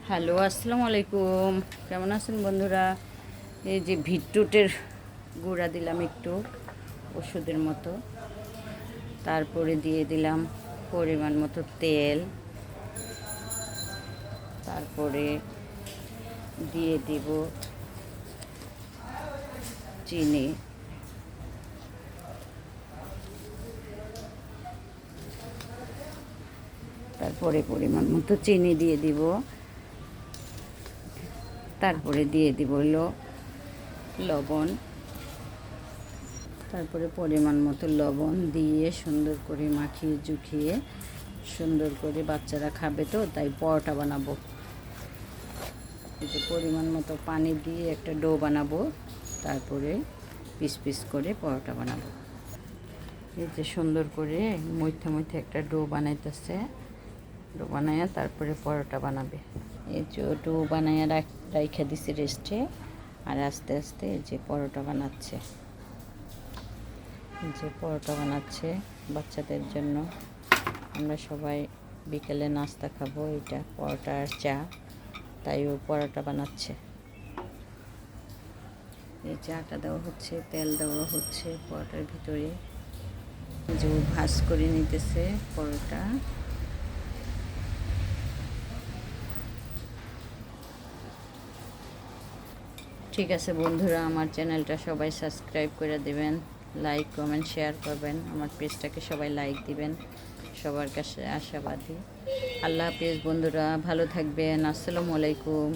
Hello, আসসালামু আলাইকুম। কেমন আছেন বন্ধুরা? এই যে বিটরুটের গুঁড়া দিলাম একটু ওষুধের মতো, তারপরে দিয়ে দিলাম পরিমাণ মতো তেল, তারপরে দিয়ে দিব চিনি, তারপরে পরিমাণ মতো চিনি দিয়ে দিব, তারপরে দিয়ে দিব লবণ, তারপরে পরিমাণ মতো লবণ দিয়ে সুন্দর করে মাখিয়ে জুখিয়ে সুন্দর করে, বাচ্চারা খাবে তো তাই পরোটা বানাবো। এই যে পরিমাণ মতো পানি দিয়ে একটা ডো বানাবো, তারপরে পিস পিস করে পরোটা বানাবো। এই যে সুন্দর করে মধ্যে মধ্যে একটা ডো বানাইতেছে, ডো বানাইয়া তারপরে পরোটা বানাবে। এই যে ডো বানাইয়া রাইখা দিছে রেস্টে, আর আস্তে আস্তে এই যে পরোটা বানাচ্ছে। যে পরোটা বানাচ্ছে বাচ্চাদের জন্য। আমরা সবাই বিকেলে নাস্তা খাবো, এটা পরোটা আর চা, তাই ও পরোটা বানাচ্ছে। এই চাটা দেওয়া হচ্ছে, তেল দেওয়া হচ্ছে পরোটার ভিতরে, যে ভাজ করে নিতেছে পরোটা। ঠিক আছে বন্ধুরা, আমার চ্যানেলটা সবাই সাবস্ক্রাইব করে দেবেন, লাইক কমেন্ট শেয়ার করবেন, আমার পেজটাকে সবাই লাইক দিবেন। সবার কাছে আশাবাদী। আল্লাহ হাফেজ বন্ধুরা, ভালো থাকবেন। আসসালামু আলাইকুম।